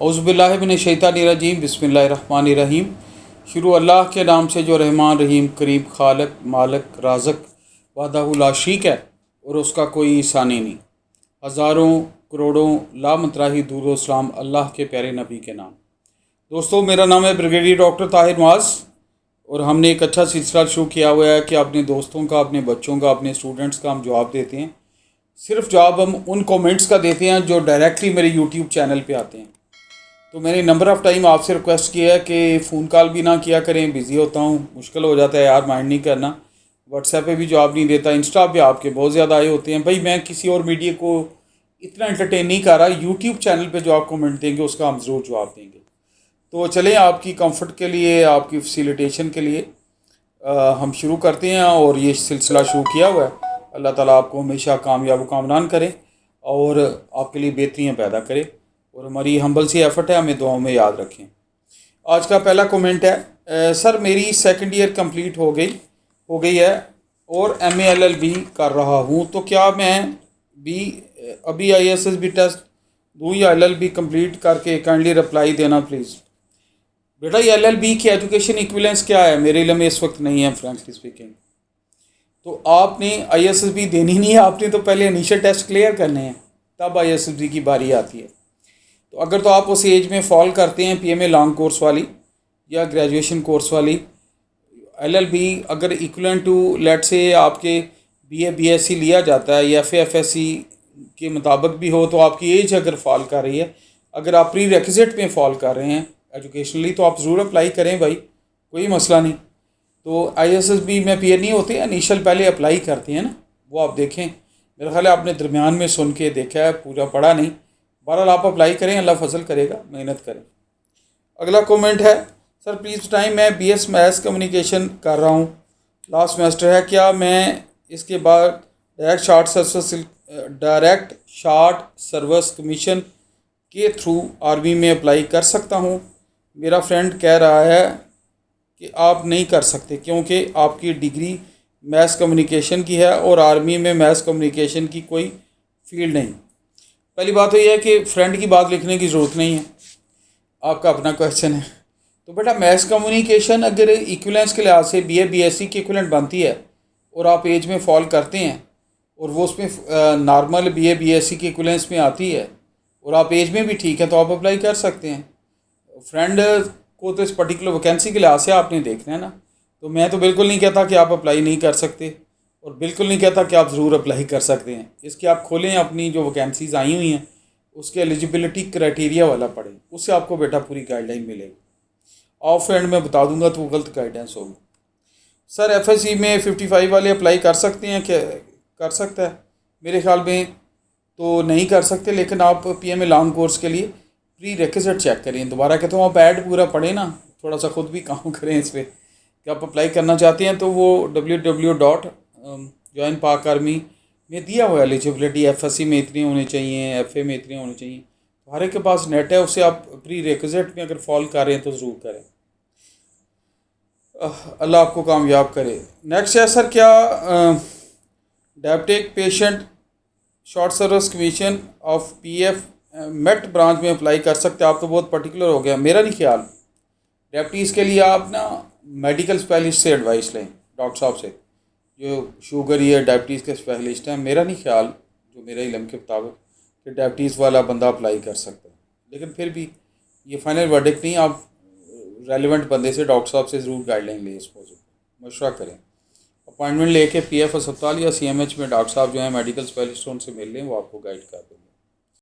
औज़ुबिल्लाहि मिनश्शैतानिर्रजीम बिस्मिल्लाहिर्रहमानिर्रहीम। शुरू अल्लाह के नाम से जो रहमान रहीम करीब खालक मालक राज़क वहदहु ला शरीक है और उसका कोई सानी नहीं। हज़ारों करोड़ों लामतराही दूर सलाम अल्लाह के प्यारे नबी के नाम। दोस्तों, मेरा नाम है ब्रिगेडियर डॉक्टर ताहिर मुआज़ और हमने एक अच्छा सिलसिला शुरू किया हुआ है कि अपने दोस्तों का, अपने बच्चों का, अपने स्टूडेंट्स का हम जवाब देते हैं। सिर्फ जवाब हम उन कमेंट्स का देते हैं जो डायरेक्टली मेरे यूट्यूब चैनल पे आते हैं। तो मैंने नंबर ऑफ़ टाइम आपसे रिक्वेस्ट किया है कि फ़ोन कॉल भी ना किया करें, बिज़ी होता हूँ, मुश्किल हो जाता है यार, माइंड नहीं करना। व्हाट्सएप पे भी जवाब नहीं देता, इंस्टा पे आपके बहुत ज़्यादा आए होते हैं। भाई, मैं किसी और मीडिया को इतना एंटरटेन नहीं कर रहा, यूट्यूब चैनल पे जो आप कमेंट देंगे उसका हम ज़रूर जवाब देंगे। तो चलें, आपकी कंफर्ट के लिए, आपकी फैसिलिटेशन के लिए हम शुरू करते हैं और ये सिलसिला शुरू किया हुआ है। अल्लाह ताला आपको हमेशा कामयाब कामरान करे और आपके लिए बेहतरियाँ पैदा करे और हमारी हम्बल सी एफ़र्ट है, हमें दुआओं में याद रखें। आज का पहला कमेंट है, सर मेरी सेकंड ईयर कंप्लीट हो गई है और MA LLB कर रहा हूँ, तो क्या मैं भी अभी ISSB टेस्ट दूँ या LLB कंप्लीट करके काइंडली रिप्लाई देना प्लीज़। बेटा, ये LLB की एजुकेशन इक्विवेलेंस क्या है मेरे इल्म में इस वक्त नहीं है, फ्रेंकली स्पीकिंग। तो आपने ISSB देनी नहीं है, आपने तो पहले इनिशियल टेस्ट क्लियर करने हैं, तब ISSB की बारी आती है। तो अगर तो आप उस एज में फॉल करते हैं PMA लॉन्ग कोर्स वाली या ग्रेजुएशन कोर्स वाली, LLB अगर इक्वलेंट टू लेट से आपके BA BSc लिया जाता है या FA FSc के मुताबिक भी हो, तो आपकी एज अगर फॉल कर रही है, अगर आप प्री रेक्विजिट में फॉल कर रहे हैं एजुकेशनली, तो आप ज़रूर अप्लाई करें भाई, कोई मसला नहीं। तो ISSB में अपीयर नहीं होते, इनिशियल पहले अप्लाई करते हैं ना, वो आप देखें। मेरा ख्याल है आपने दरमियान में सुन के देखा है, पूरा पढ़ा नहीं। बहरहाल आप अप्लाई करें, अल्लाह फजल करेगा, मेहनत करें। अगला कमेंट है, सर प्लीज़ बताएं, मैं BS मैथ्स कम्युनिकेशन कर रहा हूँ, लास्ट सेमेस्टर है, क्या मैं इसके बाद डायरेक्ट शार्ट सर्विस कमीशन के थ्रू आर्मी में अप्लाई कर सकता हूँ? मेरा फ्रेंड कह रहा है कि आप नहीं कर सकते क्योंकि आपकी डिग्री मैथ्स कम्युनिकेशन की है और आर्मी में मैथ्स कम्युनिकेशन की कोई फील्ड नहीं। पहली बात तो यह है कि फ्रेंड की बात लिखने की ज़रूरत नहीं है, आपका अपना क्वेश्चन है। तो बेटा, मैथ्स कम्युनिकेशन अगर इक्विवेलेंस के लिहाज से BA BSc की इक्विवेलेंट बनती है और आप एज में फॉल करते हैं और वो उसमें नॉर्मल BA BSc की इक्विवेलेंस में आती है और आप एज में भी ठीक है, तो आप अप्लाई कर सकते हैं। फ्रेंड को तो इस पर्टिकुलर वैकेंसी के लिहाज से आपने देखना है ना। तो मैं तो बिल्कुल नहीं कहता कि आप अप्लाई नहीं कर सकते और बिल्कुल नहीं कहता कि आप ज़रूर अप्लाई कर सकते हैं। इसकी आप खोलें, अपनी जो वैकेंसीज़ आई हुई हैं उसके एलिजिबिलिटी क्राइटेरिया वाला पढ़ें, उससे आपको बेटा पूरी गाइडलाइन मिलेगी। ऑफ एंड में बता दूंगा तो वो गलत गाइडेंस होगी। सर FSC में 55 वाले अप्लाई कर सकते हैं क्या? कर सकता है, मेरे ख्याल में तो नहीं कर सकते, लेकिन आप PMA लॉन्ग कोर्स के लिए प्री रेक्विजिट चेक करें। दोबारा कहता हूँ, आप ऐड पूरा पढ़ें ना, थोड़ा सा ख़ुद भी काम करें इस पर कि आप अप्लाई करना चाहते हैं। तो वो www.joinpakarmy में दिया हुआ एलिजिबिलिटी, FSC में इतनी होनी चाहिए, FA में इतनी होनी चाहिए। तो हर एक के पास नेट है, उससे आप प्री रिक्विजिट में अगर फॉल कर रहे हैं तो ज़रूर करें। अल्लाह आपको कामयाब करे। नेक्स्ट है, सर क्या diabetic patient short service commission of PF met branch में अप्लाई कर सकते हैं? आप तो बहुत पर्टिकुलर हो गया, मेरा नहीं ख्याल। डायबिटीज़ के लिए आप ना मेडिकल स्पेशलिस्ट से एडवाइस लें, डॉक्टर साहब से जो शुगर या डायबिटीज़ के स्पेशलिस्ट हैं। मेरा नहीं ख्याल, जो मेरे इल्म के मुताबिक, कि डायबिटीज़ वाला बंदा अप्लाई कर सकता है, लेकिन फिर भी ये फाइनल वर्डिक्ट नहीं। आप रेलिवेंट बंदे से, डॉक्टर साहब से ज़रूर गाइडलाइन लें, इस मौजूद पर मशवरा करें। अपॉइंटमेंट लेके PF अस्पताल या CMH में डॉक्टर साहब जो हैं मेडिकल स्पेशलिस्ट, उनसे मिल लें, वो आपको गाइड कर देंगे।